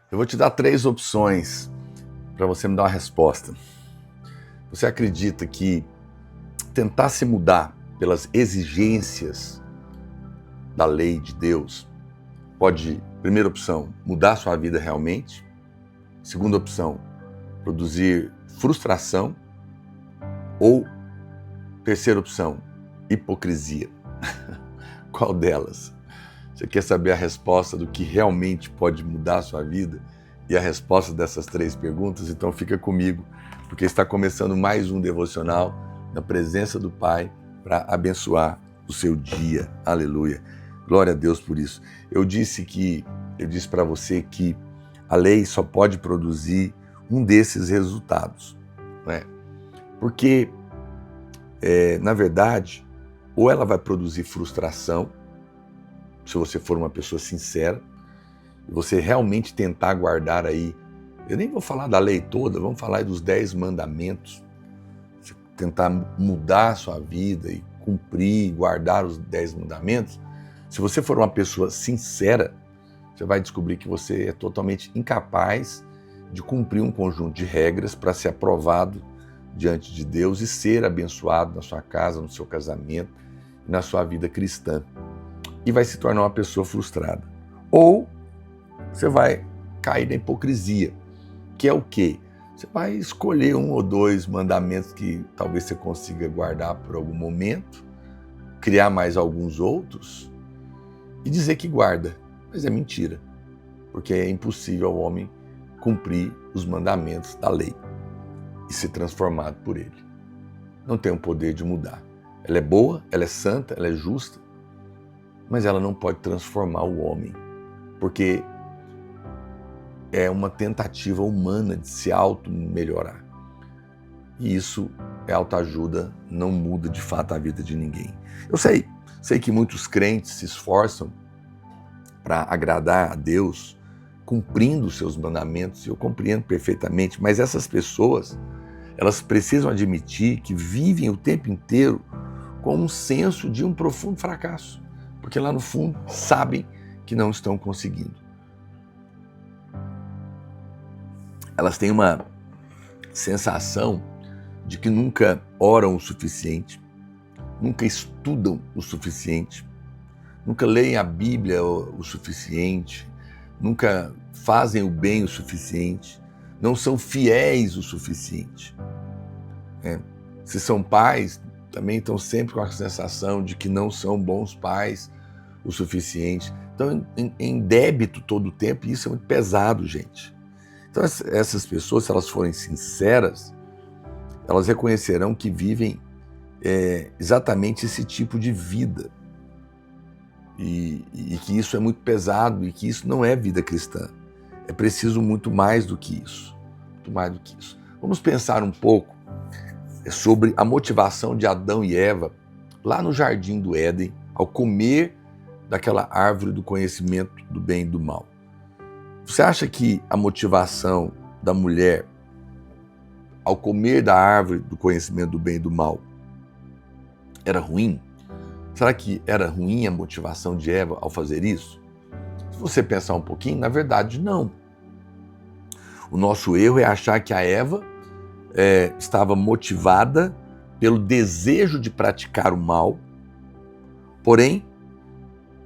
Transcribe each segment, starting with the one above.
Eu vou te dar 3 opções para você me dar uma resposta. Você acredita que tentar se mudar pelas exigências da lei de Deus pode, primeira opção, mudar sua vida realmente? Segunda opção, produzir frustração? Ou, terceira opção, hipocrisia? Qual delas? Você quer saber a resposta do que realmente pode mudar a sua vida e a resposta dessas 3 perguntas? Então fica comigo, porque está começando mais um devocional na presença do Pai para abençoar o seu dia. Aleluia. Glória a Deus por isso. Eu disse para você que a lei só pode produzir um desses resultados, né? Porque, na verdade, ou ela vai produzir frustração, se você for uma pessoa sincera, e você realmente tentar guardar aí, eu nem vou falar da lei toda, vamos falar aí dos 10 mandamentos, você tentar mudar a sua vida e cumprir, guardar os 10 mandamentos, se você for uma pessoa sincera, você vai descobrir que você é totalmente incapaz de cumprir um conjunto de regras para ser aprovado diante de Deus e ser abençoado na sua casa, no seu casamento e na sua vida cristã. E vai se tornar uma pessoa frustrada. Ou você vai cair na hipocrisia, que é o quê? Você vai escolher 1 ou 2 mandamentos que talvez você consiga guardar por algum momento, criar mais alguns outros e dizer que guarda. Mas é mentira, porque é impossível ao homem cumprir os mandamentos da lei e ser transformado por ele. Não tem o poder de mudar. Ela é boa, ela é santa, ela é justa, mas ela não pode transformar o homem, porque é uma tentativa humana de se auto-melhorar. E isso é autoajuda, não muda de fato a vida de ninguém. Eu sei que muitos crentes se esforçam para agradar a Deus, cumprindo os seus mandamentos, e eu compreendo perfeitamente, mas essas pessoas, elas precisam admitir que vivem o tempo inteiro com um senso de um profundo fracasso, porque lá no fundo sabem que não estão conseguindo. Elas têm uma sensação de que nunca oram o suficiente, nunca estudam o suficiente, nunca leem a Bíblia o suficiente, nunca fazem o bem o suficiente, não são fiéis o suficiente. Se são pais, também estão sempre com a sensação de que não são bons pais o suficiente. Estão em débito todo o tempo, e isso é muito pesado, gente. Então essas pessoas, se elas forem sinceras, elas reconhecerão que vivem exatamente esse tipo de vida. E que isso é muito pesado e que isso não é vida cristã. É preciso muito mais do que isso. Muito mais do que isso. Vamos pensar um pouco sobre a motivação de Adão e Eva lá no Jardim do Éden, ao comer daquela árvore do conhecimento do bem e do mal. Você acha que a motivação da mulher ao comer da árvore do conhecimento do bem e do mal era ruim? Será que era ruim a motivação de Eva ao fazer isso? Se você pensar um pouquinho, na verdade, não. O nosso erro é achar que a Eva estava motivada pelo desejo de praticar o mal, porém,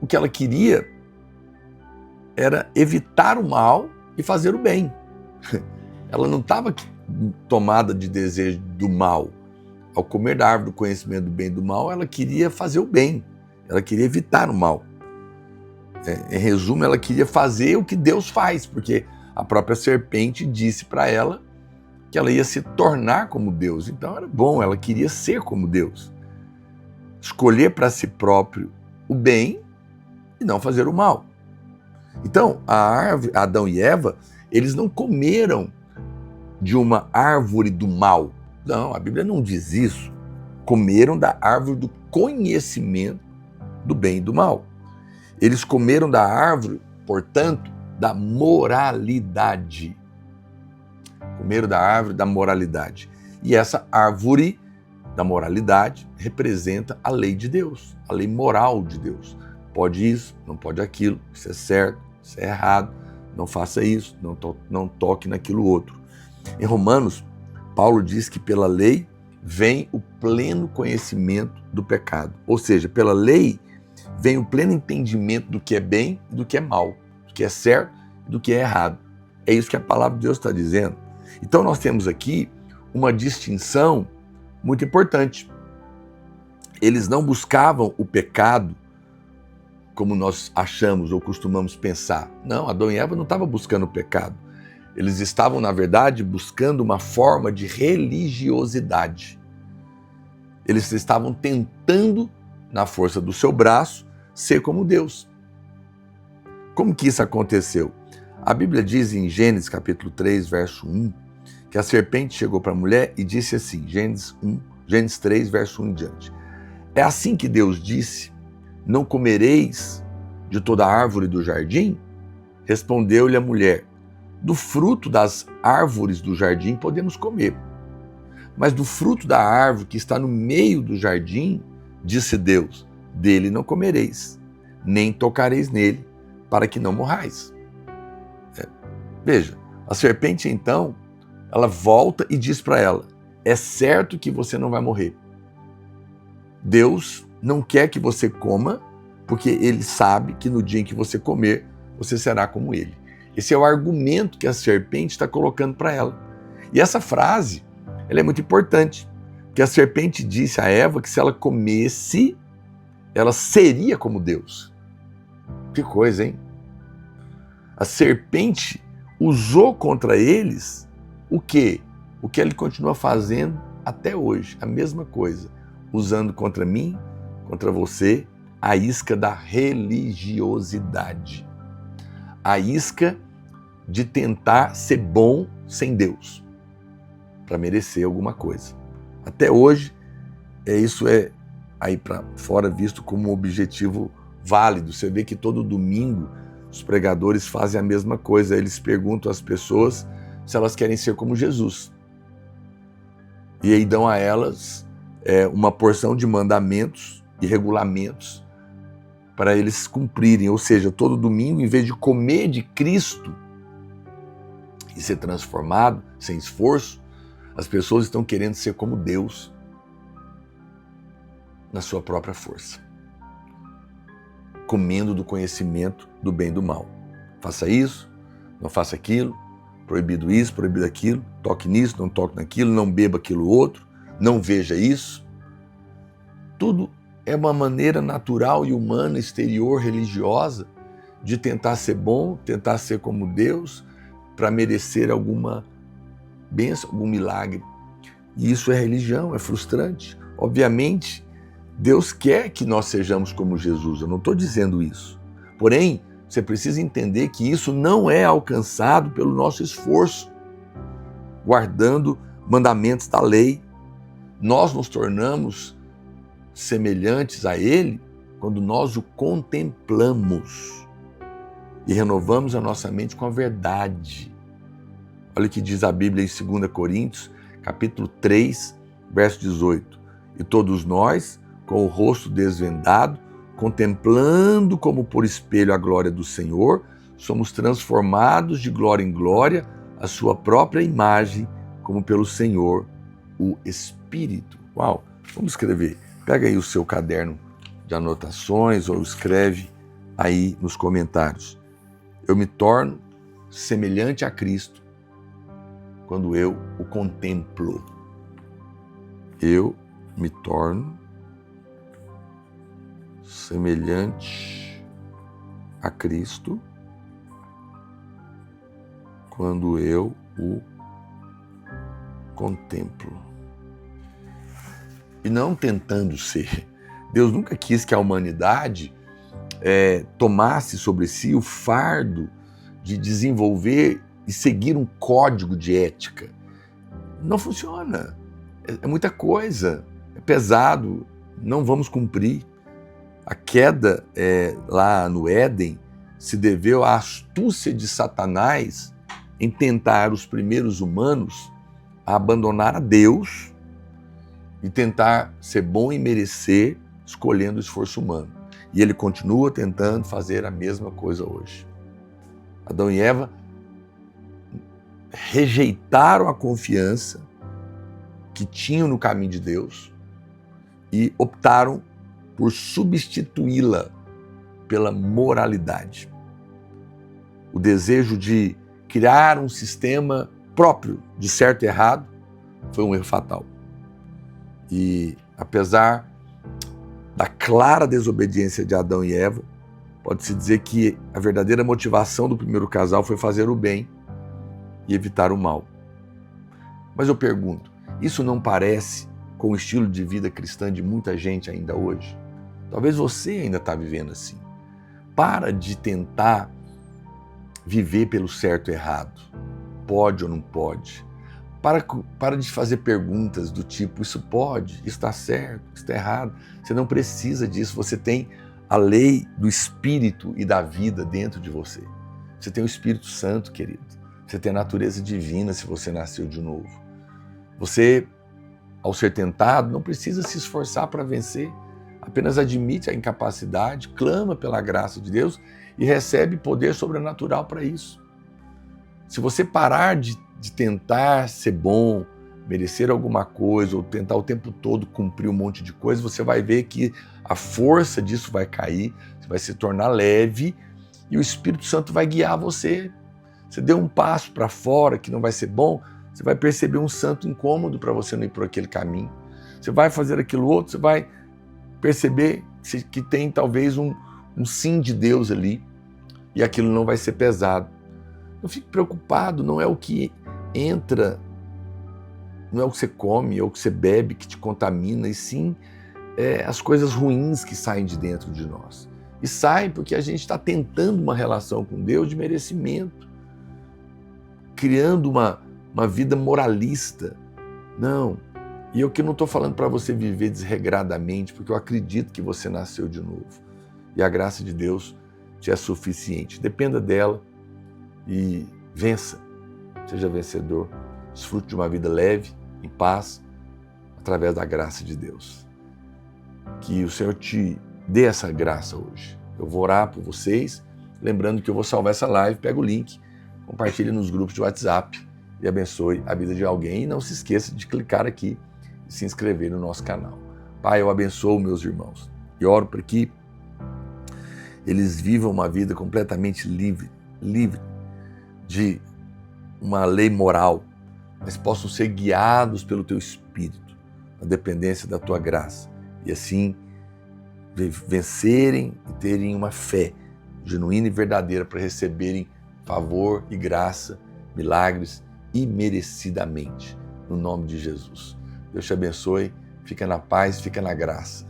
o que ela queria era evitar o mal e fazer o bem. Ela não estava tomada de desejo do mal. Ao comer da árvore do conhecimento do bem e do mal, ela queria fazer o bem, ela queria evitar o mal. Em resumo, ela queria fazer o que Deus faz, porque a própria serpente disse para ela que ela ia se tornar como Deus. Então era bom, ela queria ser como Deus. Escolher para si próprio o bem e não fazer o mal. Então, a árvore, Adão e Eva, eles não comeram de uma árvore do mal. Não, a Bíblia não diz isso. Comeram da árvore do conhecimento do bem e do mal. Eles comeram da árvore, portanto, da moralidade. Comeram da árvore da moralidade. E essa árvore da moralidade representa a lei de Deus, a lei moral de Deus. Pode isso, não pode aquilo, isso é certo, isso é errado. não faça isso, não toque naquilo outro. Em Romanos, Paulo diz que pela lei vem o pleno conhecimento do pecado. Ou seja, pela lei vem o pleno entendimento do que é bem e do que é mal, do que é certo e do que é errado. É isso que a palavra de Deus está dizendo. Então nós temos aqui uma distinção muito importante. Eles não buscavam o pecado como nós achamos ou costumamos pensar. Não, Adão e Eva não estavam buscando o pecado. Eles estavam, na verdade, buscando uma forma de religiosidade. Eles estavam tentando, na força do seu braço, ser como Deus. Como que isso aconteceu? A Bíblia diz em Gênesis capítulo 3, verso 1, que a serpente chegou para a mulher e disse assim, Gênesis 3, verso 1 em diante. É assim que Deus disse, não comereis de toda árvore do jardim? Respondeu-lhe a mulher, do fruto das árvores do jardim podemos comer, mas do fruto da árvore que está no meio do jardim, disse Deus, dele não comereis, nem tocareis nele, para que não morrais. Veja, a serpente então, ela volta e diz para ela, é certo que você não vai morrer. Deus não quer que você coma, porque ele sabe que no dia em que você comer, você será como ele. Esse é o argumento que a serpente está colocando para ela. E essa frase, ela é muito importante, porque a serpente disse a Eva que se ela comesse, ela seria como Deus. Que coisa, hein? A serpente usou contra eles o quê? O que ele continua fazendo até hoje, a mesma coisa, usando contra mim, contra você, a isca da religiosidade. A isca de tentar ser bom sem Deus, para merecer alguma coisa. Até hoje, isso é aí para fora visto como um objetivo válido. Você vê que todo domingo os pregadores fazem a mesma coisa. Eles perguntam às pessoas se elas querem ser como Jesus. E aí dão a elas uma porção de mandamentos e regulamentos para eles cumprirem. Ou seja, todo domingo, em vez de comer de Cristo e ser transformado sem esforço, as pessoas estão querendo ser como Deus na sua própria força, comendo do conhecimento do bem e do mal. Faça isso, não faça aquilo, proibido isso, proibido aquilo, toque nisso, não toque naquilo, não beba aquilo outro, não veja isso. Tudo é uma maneira natural e humana, exterior, religiosa, de tentar ser bom, tentar ser como Deus, para merecer alguma bênção, algum milagre. E isso é religião, é frustrante. Obviamente, Deus quer que nós sejamos como Jesus, eu não estou dizendo isso. Porém, você precisa entender que isso não é alcançado pelo nosso esforço, guardando mandamentos da lei. Nós nos tornamos semelhantes a Ele quando nós o contemplamos e renovamos a nossa mente com a verdade. Olha o que diz a Bíblia em 2 Coríntios, capítulo 3, verso 18. E todos nós, com o rosto desvendado, contemplando como por espelho a glória do Senhor, somos transformados de glória em glória à sua própria imagem, como pelo Senhor, o Espírito. Uau! Vamos escrever. Pega aí o seu caderno de anotações ou escreve aí nos comentários. Eu me torno semelhante a Cristo quando eu o contemplo. Eu me torno semelhante a Cristo quando eu o contemplo. E não tentando ser. Deus nunca quis que a humanidade tomasse sobre si o fardo de desenvolver e seguir um código de ética. Não funciona. É muita coisa. É pesado. Não vamos cumprir. A queda lá no Éden se deveu à astúcia de Satanás em tentar os primeiros humanos a abandonar a Deus e tentar ser bom e merecer escolhendo o esforço humano. E ele continua tentando fazer a mesma coisa hoje. Adão e Eva rejeitaram a confiança que tinham no caminho de Deus e optaram por substituí-la pela moralidade. O desejo de criar um sistema próprio de certo e errado foi um erro fatal. E apesar da clara desobediência de Adão e Eva, pode-se dizer que a verdadeira motivação do primeiro casal foi fazer o bem e evitar o mal. Mas eu pergunto, isso não parece com o estilo de vida cristã de muita gente ainda hoje? Talvez você ainda está vivendo assim. Para de tentar viver pelo certo e errado. Pode ou não pode. Para de fazer perguntas do tipo, isso pode, isso está certo, isso está errado. Você não precisa disso, você tem a lei do Espírito e da vida dentro de você. Você tem o Espírito Santo, querido. Você tem a natureza divina se você nasceu de novo. Você, ao ser tentado, não precisa se esforçar para vencer. Apenas admite a incapacidade, clama pela graça de Deus e recebe poder sobrenatural para isso. Se você parar de tentar ser bom, merecer alguma coisa, ou tentar o tempo todo cumprir um monte de coisa, você vai ver que a força disso vai cair, você vai se tornar leve e o Espírito Santo vai guiar você. Você deu um passo para fora que não vai ser bom, você vai perceber um santo incômodo para você não ir por aquele caminho. Você vai fazer aquilo outro, você vai perceber que tem talvez um sim de Deus ali e aquilo não vai ser pesado. Não fique preocupado, não é o que entra, não é o que você come ou o que você bebe que te contamina, e sim as coisas ruins que saem de dentro de nós. E saem porque a gente está tentando uma relação com Deus de merecimento, criando uma vida moralista. Não. E eu que não estou falando para você viver desregradamente, porque eu acredito que você nasceu de novo. E a graça de Deus te é suficiente. Dependa dela e vença. Seja vencedor. Desfrute de uma vida leve, em paz, através da graça de Deus. Que o Senhor te dê essa graça hoje. Eu vou orar por vocês, lembrando que eu vou salvar essa live, pega o link, compartilhe nos grupos de WhatsApp e abençoe a vida de alguém. E não se esqueça de clicar aqui e se inscrever no nosso canal. Pai, eu abençoo meus irmãos e oro para que eles vivam uma vida completamente livre de uma lei moral, mas possam ser guiados pelo Teu Espírito, na dependência da Tua graça, e assim vencerem e terem uma fé genuína e verdadeira para receberem favor e graça, milagres, imerecidamente, no nome de Jesus. Deus te abençoe, fica na paz, fica na graça.